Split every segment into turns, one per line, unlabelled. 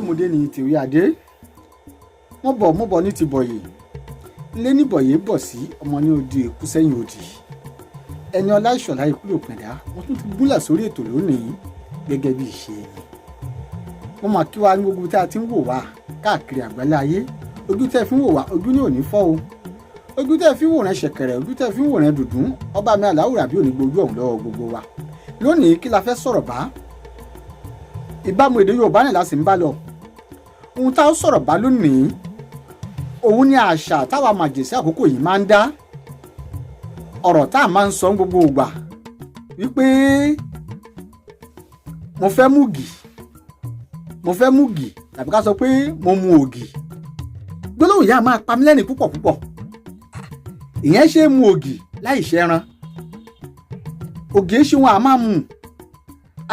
mọdé ni tìrí adé mo bọ̀ ní ti bọ̀yè ilé ní bọ̀yè bọ̀ sí ọmọ ní odi èkú sẹ́yìn odi Ẹniọlá Ìṣọ̀lá Ikúlòpinẹ wọ́n tún ti gúnlẹ̀ sórí ètò lónìí gẹ́gẹ́ bí ìṣe mi mo máa kí wa ní gbogbo tí a ti ń wò wá káàkiri àgbálẹ̀ ayé ojú tẹ́ fi ń wò wá ojú ní òní fọ́ o ojú tẹ́ fi ń wòran ṣẹ̀kẹ̀rẹ̀ ojú tẹ́ fi ń wòran dùndún ọba mi aláwùrà bí òní gbogbo ọ̀hún lọ́wọ́ gbogbo wa lónìí kí la fẹ́ sọ̀rọ̀ bá ìbámu èdè Yorùbá náà la sì ń bá lọ ohun tá a sọ̀rọ̀ bá lónìí òun ni àṣà táwa màjèsí àkókò yìí máa ń dá ọ̀rọ̀ tá a máa ń sọ gbogbo ìgbà wípé mo fẹ́ mú gì tàbí ká sọ pé mo mu ògì gbólóhùn yìí á máa pa mí lẹ́rìn púpọ̀ púpọ̀ ìyẹn ṣe é mu ògì láì ṣẹran ògì ṣe wọn a máa mu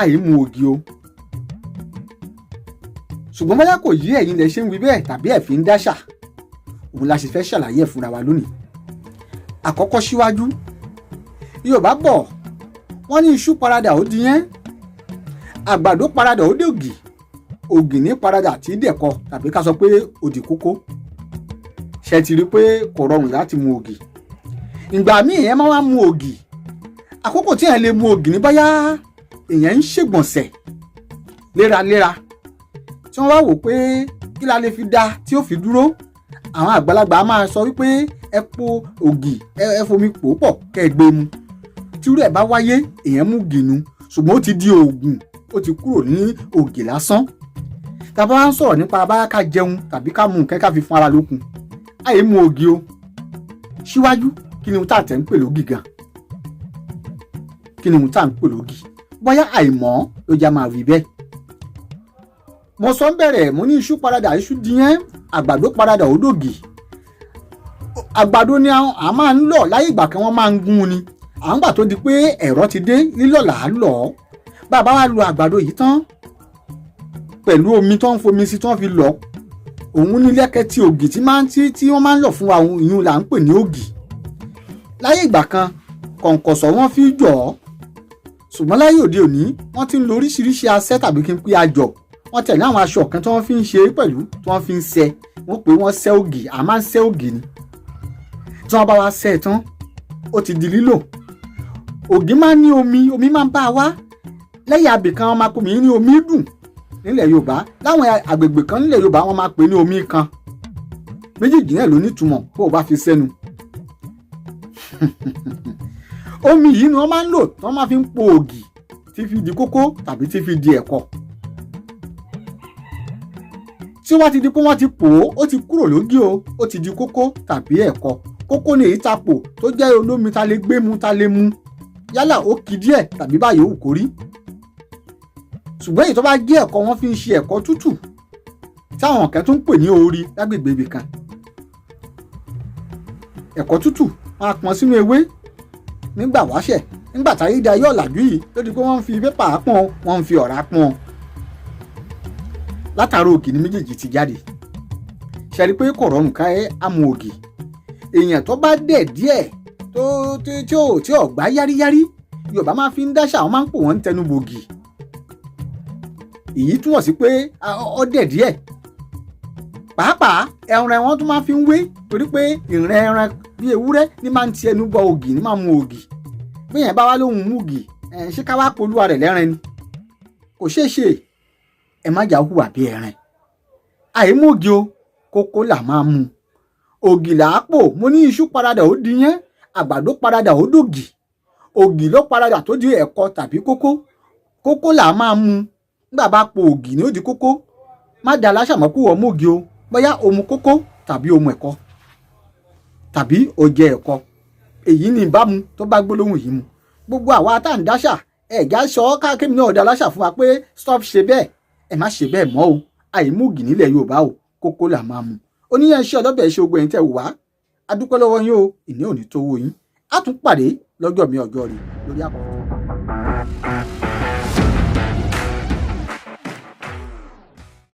àì mu ògì o ṣùgbọ́n bóyá kò yí ẹ̀yin lẹ ṣe ń wí bẹ́ẹ̀ tàbí ẹ̀ fi ń dáṣà òun la sì fẹ́ ṣàlàyé ẹ̀ fúnra wa lónìí àkọ́kọ́ síwájú Yorùbá bọ̀ wọ́n ní iṣu paradà ó di yẹn àgbàdo paradà ó dé ògì ògì ní paradà tí dẹ̀kọ tàbí ká sọ pé òdì kókó ṣe ti rí pé kò rọrùn láti mu ògì ìgbà míì èèyàn máa ń mu ògì àkókò tí èèyàn lè mu ògì ní bóyá èèyàn ń ṣègbọ̀nsẹ̀ léraléra tí wọ́n wá wò pé kí la lè fi dá tí ó fi dúró àwọn àgbàlagbà máa sọ wípé ẹ po ògì ẹ fomi pò pọ̀ kẹ́ ẹ gbé mu tírú ẹ̀ bá wáyé èèyàn mú gìnú ṣùgbọ́n ó ti di oògùn ó ti kúrò ní ògì lásán tàbá wá ń sọ̀rọ̀ nípa bá ká jẹun tàbí ká mu nǹkan ká fi fún ara lókun àyè mu ògì o síwájú kí ni ohun tá à tẹ̀ ń pè lógì gan kí ni ohun tá à ń pè lógì bóyá àìmọ̀ ló já máa wí bẹ́ẹ̀ mo sọ ń bẹ̀rẹ̀ mo ní iṣu paradà iṣu diyẹn àgbàdo paradà ó dògì àgbàdo ni a máa ń lọ̀ láyé ìgbà kan wọ́n máa ń gún ni àwọn gbà tó di pé ẹ̀rọ ti dé lílọ̀ là á lọ̀ bàbá wa lo àgbàdo yìí tán pẹ̀lú omi tó ń fomi sí tó ń fi lọ̀ òun ní lẹ́kẹ̀ tí ògì tí wọ́n máa ń lọ̀ fún wa ìyún là ń pè ní ògì láyé ìgbà kan kọ̀ǹkọ̀sọ̀ wọ́n fi jọ̀ ọ́ ṣùgbọ́n láyé òde òní wọ́n ti ń lo oríṣiríṣi asẹ́ tàbí kí n pé àjọ̀ wọ́n tẹ̀lé àwọn aṣọ kan tí wọ́n fi ń ṣe pẹ̀lú tí wọ́n fi ń ṣe wọ́n pé wọ́n ṣẹ́ ògì a máa ń ṣẹ́ ògì ni tí wọ́n bá wá ṣẹ́ ẹ̀ tán ó ti di lílò ògì máa ń ní omi máa ń bá a wá lẹ́yìn abì kan wọ́n máa pè mí ní omi dùn nílẹ̀ Yorùbá láwọn àgbègbè kan nílẹ̀ Yorùbá wọ́n máa pè ní omi kan méjèèjì náà ló nítumọ̀ bó o bá fi sẹ́nu omi yìí ni wọ́n máa ń lò tí wọ́n máa fi ń po ògì tí fi di kókó tàbí tí fi di ẹ̀kọ tí wọ́n ti di pé wọ́n ti pò ó ti kúrò lógì o ó ti di kókó tàbí ẹ̀kọ kókó ni èyí ta pò tó jẹ́ olómi ta lè gbé mu ta lè mu yálà ó kì díẹ̀ tàbí báyìí ó kò rí ṣùgbọ́n èyí tó bá jẹ́ ẹ̀kọ wọ́n fi ń ṣe ẹ̀kọ tútù táwọn kan tún ń pè ní orí lágbègbè ibì kan ẹ̀kọ tútù wọ́n á pọn sínú ewé nígbà wáṣẹ̀ nígbà táyé di ayé ọ̀làjú yìí tó di pé wọ́n ń fi pépà pọ́n wọ́n ń fi ọ̀rá pọ́n látàrí ògì ní méjèèjì ti jáde ṣe rí pé kò rọrùn ká àmú ògì èèyàn tó bá dẹ̀ díẹ̀ tí ò gbá yáríyárí Yorùbá máa fi ń dáṣà wọ́n máa ń pò wọ́n ń tẹnu bògì èyí túmọ̀ sí pé ó dẹ̀ díẹ̀ pàápàá ẹran wọn tún máa fi ń wé torí pé ìrìn ẹran bí ewúrẹ́ ní máa ń ti ẹnu bọ ògì ní máa mu ògì bí èèyàn bá wá lóhùn mú ògì ṣé ká wá polúwa rẹ̀ lẹ́ran ni kò ṣeé ṣe ẹ má jà hùwà bí ẹran àìmú ògì o kókó là máa mu ògì là á pò mo ní iṣu paradà ó di yẹn àgbàdo paradà ó dògì ògì ló paradà tó di ẹ̀kọ tàbí kókó là máa mu nígbà bá po ògì ní ó di kókó má da aláṣàmọ́kù ọmọ ògì o bóyá omu kókó tàbí omu ẹ̀kọ tàbí òjẹ ẹ̀kọ èyí ni ìbámu tó bá gbólóhùn yìí mu gbogbo àwa tá à ń dáṣà ẹ̀já sọ káàkiri náà ọ̀dà aláṣà fún wa pé stop ṣe bẹ́ẹ̀ ẹ má ṣe bẹ́ẹ̀ mọ́ o àìmú ògì nílẹ̀ Yorùbá o kókó là máa mu oníyàn iṣẹ́ ọlọ́bẹ̀ ṣe ogun ẹ̀yìn tẹ̀ wá adúpẹ́ lọ́wọ́ yín o ìní òní tó wó yín á tún pàdé lọ́jọ́ mi ọjọ́ rẹ̀ lórí àkọ́kọ́.